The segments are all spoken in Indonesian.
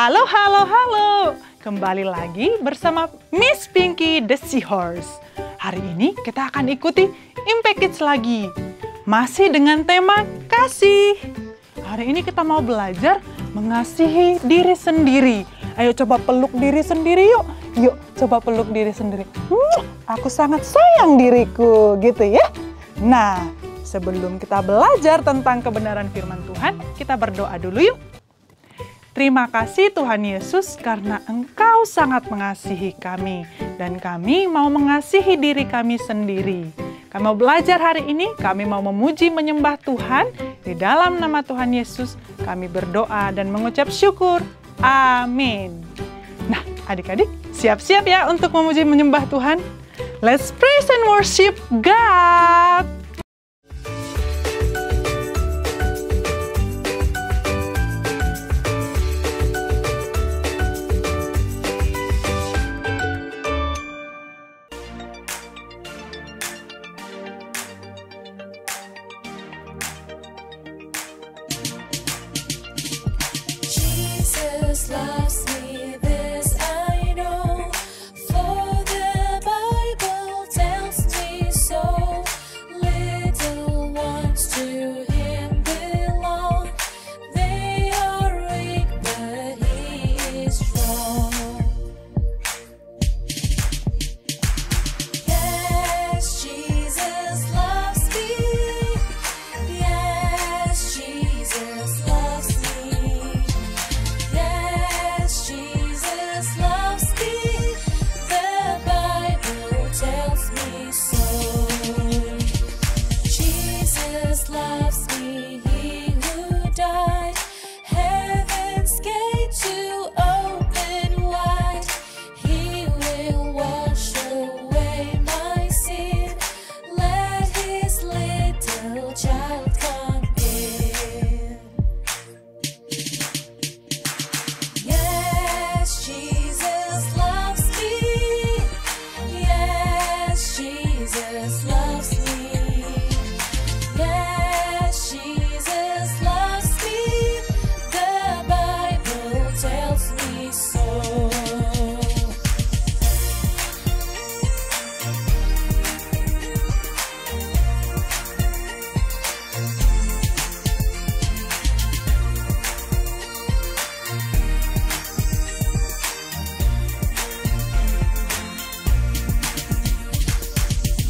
Halo, halo, halo. Kembali lagi bersama Miss Pinky the Seahorse. Hari ini kita akan ikuti Impact Kids lagi. Masih dengan tema kasih. Hari ini kita mau belajar mengasihi diri sendiri. Ayo coba peluk diri sendiri yuk. Yuk coba peluk diri sendiri. Aku sangat sayang diriku gitu ya. Nah, sebelum kita belajar tentang kebenaran firman Tuhan, kita berdoa dulu yuk. Terima kasih Tuhan Yesus karena Engkau sangat mengasihi kami. Dan kami mau mengasihi diri kami sendiri. Kami mau belajar hari ini, kami mau memuji menyembah Tuhan. Di dalam nama Tuhan Yesus kami berdoa dan mengucap syukur. Amin. Nah adik-adik siap-siap ya untuk memuji menyembah Tuhan. Let's praise and worship God. Jesus loves me, this I know, for the Bible tells me so. Little ones to Him belong, they are weak but He is strong. Yes, Jesus loves me, yes, Jesus loves me. Yes, Jesus loves me, the Bible tells me so. Jesus loves me, He who died, heaven's gate to open wide. He will wash away my sin, let His little child come in. Yes, Jesus loves me. Yes, Jesus loves me. Yes, Jesus loves me. The Bible tells me so.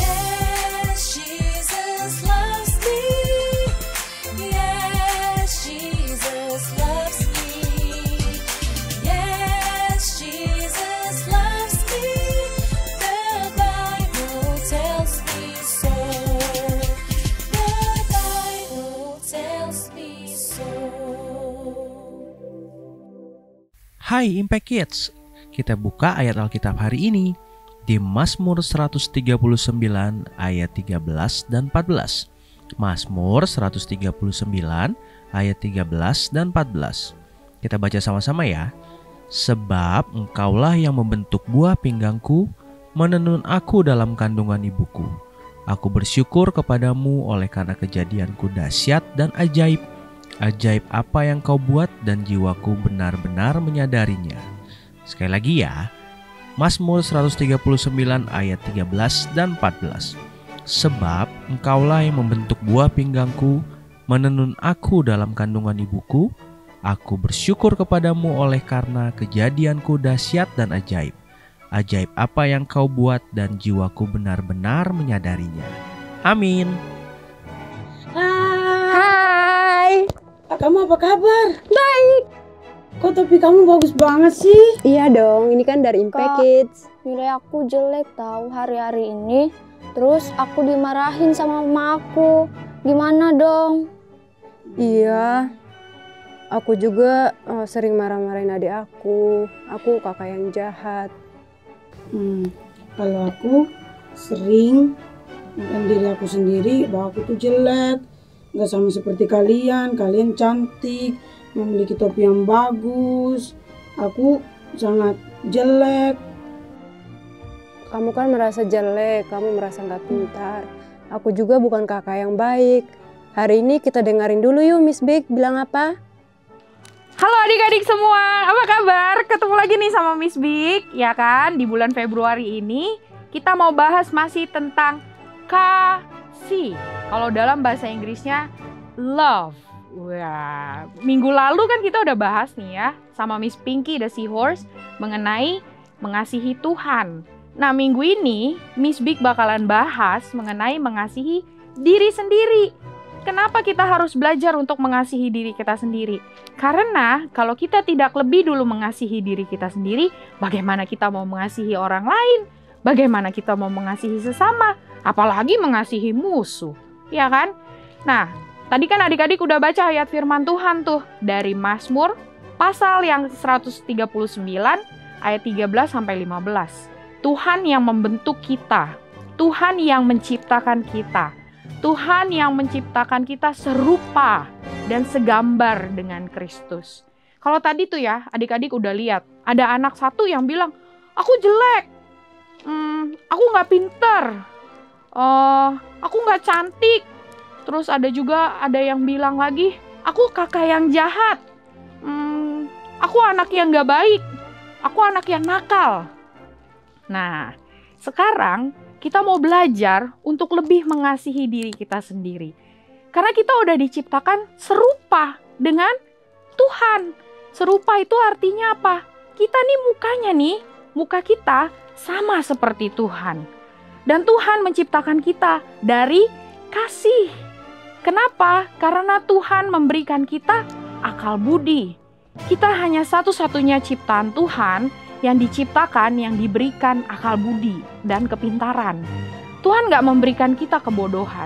Yes, Jesus loves me. Yes, Jesus loves me. Yes, Jesus loves me. The Bible tells me so. The Bible tells me so. Hai Impact Kids, kita buka ayat Alkitab hari ini di Mazmur 139 ayat 13 dan 14. Mazmur 139 ayat 13 dan 14. Kita baca sama-sama ya. Sebab Engkaulah yang membentuk buah pinggangku, menenun aku dalam kandungan ibuku. Aku bersyukur kepadamu oleh karena kejadianku dahsyat dan ajaib. Ajaib apa yang kau buat dan jiwaku benar-benar menyadarinya. Sekali lagi ya. Mazmur 139 ayat 13 dan 14. Sebab Engkaulah yang membentuk buah pinggangku, menenun aku dalam kandungan ibuku. Aku bersyukur kepadamu oleh karena kejadianku dahsyat dan ajaib. Ajaib apa yang kau buat dan jiwaku benar-benar menyadarinya. Amin. Hai, Kamu apa kabar? baik. Kok topi kamu bagus banget sih? Iya dong, ini kan dari Impact Kak. Kids. Nilai aku jelek tahu hari-hari ini. Terus aku dimarahin sama mama aku. Gimana dong? Iya, aku juga sering marah-marahin adik aku. Aku kakak yang jahat. Kalau aku sering dan diri aku sendiri bahwa aku tuh jelek, nggak sama seperti kalian. Kalian cantik, memiliki topi yang bagus. Aku sangat jelek. Kamu kan merasa jelek, kamu merasa nggak pintar. Aku juga bukan kakak yang baik. Hari ini kita dengerin dulu yuk Miss Big bilang apa? Halo adik-adik semua, apa kabar? Ketemu lagi nih sama Miss Big, ya kan? Di bulan Februari ini kita mau bahas masih tentang kasih. Kalau dalam bahasa Inggrisnya love. Wah, minggu lalu kan kita udah bahas nih ya sama Miss Pinky the Seahorse mengenai mengasihi Tuhan. Nah, minggu ini Miss Big bakalan bahas mengenai mengasihi diri sendiri. Kenapa kita harus belajar untuk mengasihi diri kita sendiri? Karena kalau kita tidak lebih dulu mengasihi diri kita sendiri, bagaimana kita mau mengasihi orang lain? Bagaimana kita mau mengasihi sesama? Apalagi mengasihi musuh, ya kan? Nah, tadi kan adik-adik udah baca ayat firman Tuhan tuh dari Mazmur pasal yang 139 ayat 13 sampai 15. Tuhan yang membentuk kita, Tuhan yang menciptakan kita. Tuhan yang menciptakan kita serupa dan segambar dengan Kristus. Kalau tadi tuh ya, adik-adik udah lihat, ada anak satu yang bilang, aku jelek, aku nggak pinter, aku nggak cantik. Terus ada yang bilang lagi, aku kakak yang jahat, aku anak yang nggak baik, aku anak yang nakal. Nah, sekarang kita mau belajar untuk lebih mengasihi diri kita sendiri. Karena kita udah diciptakan serupa dengan Tuhan. Serupa itu artinya apa? Kita nih mukanya nih, muka kita sama seperti Tuhan. Dan Tuhan menciptakan kita dari kasih. Kenapa? Karena Tuhan memberikan kita akal budi. Kita hanya satu-satunya ciptaan Tuhan yang diciptakan, yang diberikan akal budi dan kepintaran. Tuhan gak memberikan kita kebodohan.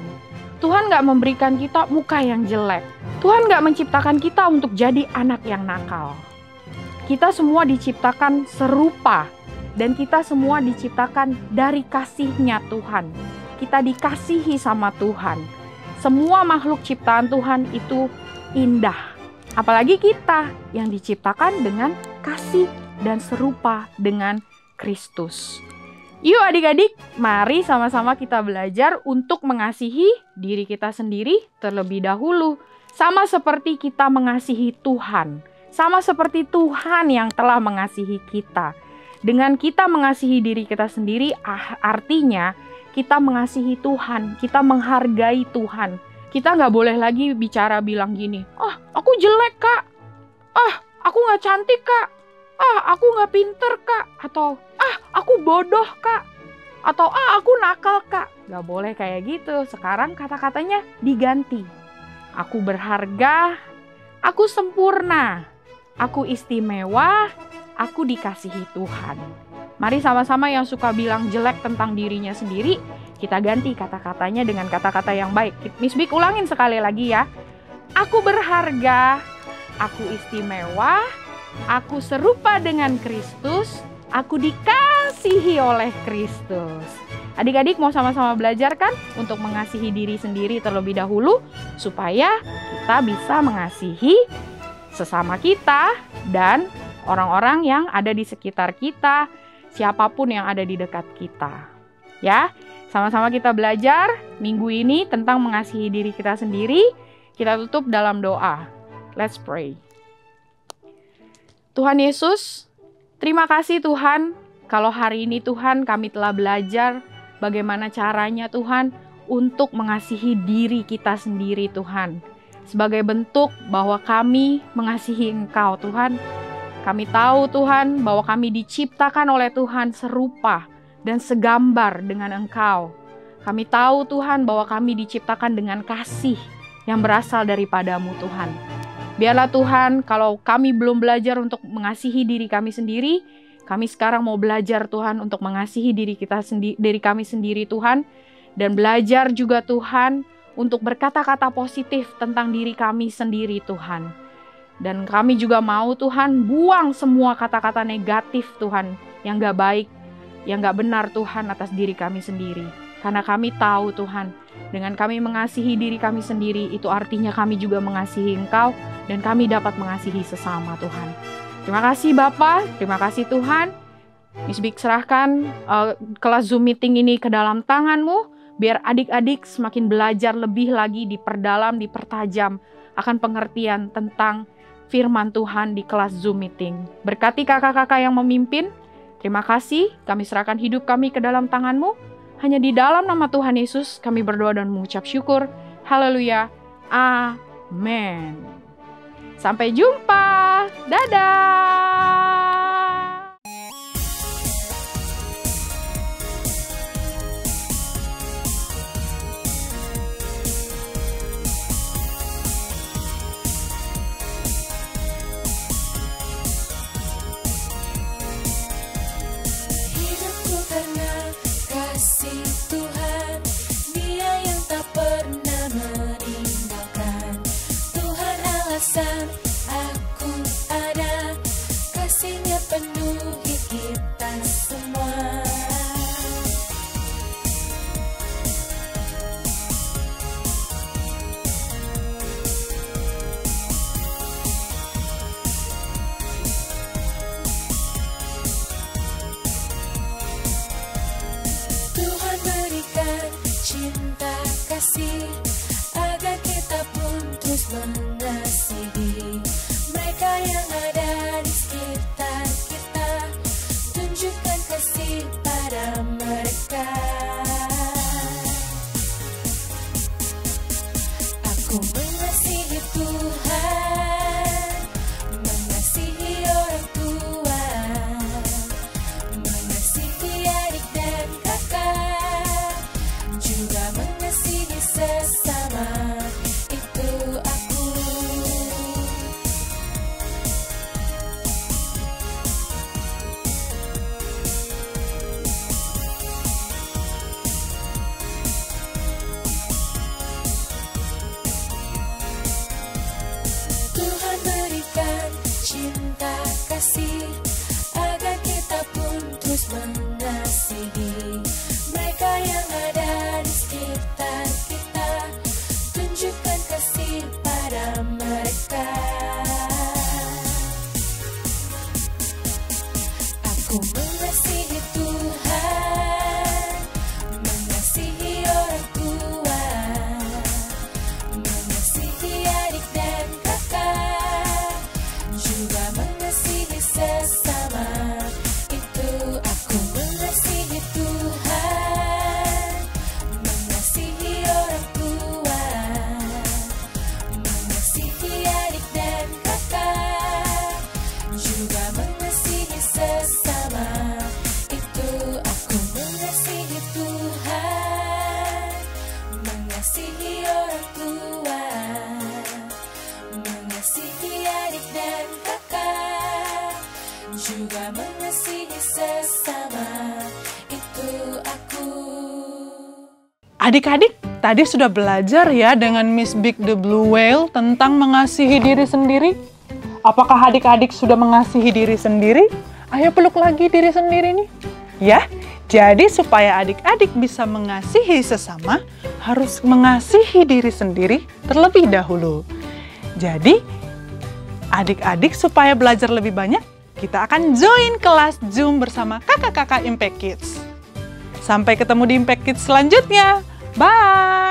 Tuhan gak memberikan kita muka yang jelek. Tuhan gak menciptakan kita untuk jadi anak yang nakal. Kita semua diciptakan serupa. Dan kita semua diciptakan dari kasih-Nya Tuhan. Kita dikasihi sama Tuhan. Semua makhluk ciptaan Tuhan itu indah. Apalagi kita yang diciptakan dengan kasih dan serupa dengan Kristus. Yuk adik-adik, mari sama-sama kita belajar untuk mengasihi diri kita sendiri terlebih dahulu. Sama seperti kita mengasihi Tuhan. Sama seperti Tuhan yang telah mengasihi kita. Dengan kita mengasihi diri kita sendiri, artinya kita mengasihi Tuhan, kita menghargai Tuhan. Kita nggak boleh lagi bilang gini, aku jelek kak, aku nggak cantik kak, aku nggak pinter kak, atau aku bodoh kak, atau aku nakal kak. Gak boleh kayak gitu. Sekarang kata-katanya diganti. Aku berharga, aku sempurna, aku istimewa, aku dikasihi Tuhan. Mari sama-sama yang suka bilang jelek tentang dirinya sendiri, kita ganti kata-katanya dengan kata-kata yang baik. Miss Big ulangin sekali lagi ya. Aku berharga, aku istimewa, aku serupa dengan Kristus, aku dikasihi oleh Kristus. Adik-adik mau sama-sama belajar kan untuk mengasihi diri sendiri terlebih dahulu supaya kita bisa mengasihi sesama kita dan orang-orang yang ada di sekitar kita, siapapun yang ada di dekat kita. Ya, sama-sama kita belajar minggu ini tentang mengasihi diri kita sendiri. Kita tutup dalam doa. Let's pray. Tuhan Yesus, terima kasih Tuhan, kalau hari ini Tuhan kami telah belajar bagaimana caranya Tuhan untuk mengasihi diri kita sendiri Tuhan. Sebagai bentuk bahwa kami mengasihi Engkau Tuhan. Kami tahu Tuhan bahwa kami diciptakan oleh Tuhan serupa dan segambar dengan Engkau. Kami tahu Tuhan bahwa kami diciptakan dengan kasih yang berasal daripadamu Tuhan. Biarlah Tuhan, kalau kami belum belajar untuk mengasihi diri kami sendiri, kami sekarang mau belajar Tuhan untuk mengasihi diri kami sendiri Tuhan, dan belajar juga Tuhan untuk berkata-kata positif tentang diri kami sendiri Tuhan. Dan kami juga mau Tuhan buang semua kata-kata negatif Tuhan yang gak baik, yang gak benar Tuhan atas diri kami sendiri. Karena kami tahu Tuhan, dengan kami mengasihi diri kami sendiri, itu artinya kami juga mengasihi Engkau, dan kami dapat mengasihi sesama Tuhan. Terima kasih Bapa, terima kasih Tuhan. Miss Big serahkan kelas Zoom meeting ini ke dalam tangan-Mu, biar adik-adik semakin belajar lebih lagi, diperdalam, dipertajam akan pengertian tentang firman Tuhan di kelas Zoom meeting. Berkati kakak-kakak yang memimpin. Terima kasih, kami serahkan hidup kami ke dalam tangan-Mu. Hanya di dalam nama Tuhan Yesus kami berdoa dan mengucap syukur. Haleluya. Amin. Sampai jumpa. Dadah. Hidupku karena kasih Tuhan, Dia yang tak pernah meninggalkan. Tuhan alasan aku ada, kasih-Nya penuhi kita semua. Tuhan berikan cinta kasih agar kita pun terus mengasihi mereka yang ada di sekitar kita. Tunjukkan kasih pada mereka. Aku mengasihi Tuhan, mengasihi orang tua, mengasihi adik dan kakak, juga mengasihi sesama. Itu aku. Tuhan berikan cinta kasih agar kita pun terus mengasihi mereka yang ada di sekitar kita. Tunjukkan kasih pada mereka. Aku mengasihi Tuhan, mengasihi orang tua, mengasihi adik dan kakak, juga mengasihi sesama. Itu aku mengasihi Tuhan, mengasihi orang tua, mengasihi adik dan kakak, juga mengasihi sesama. Itu aku mengasihi Tuhan, mengasihi orang tua, mengasihi adik dan kakak, juga mengasihi sesama. Itu aku. Adik-adik, tadi sudah belajar ya dengan Miss Big the Blue Whale tentang mengasihi diri sendiri. Apakah adik-adik sudah mengasihi diri sendiri? Ayo peluk lagi diri sendiri nih. Ya, jadi supaya adik-adik bisa mengasihi sesama, harus mengasihi diri sendiri terlebih dahulu. Jadi, adik-adik supaya belajar lebih banyak, kita akan join kelas Zoom bersama kakak-kakak Impact Kids. Sampai ketemu di Impact Kids selanjutnya. Bye!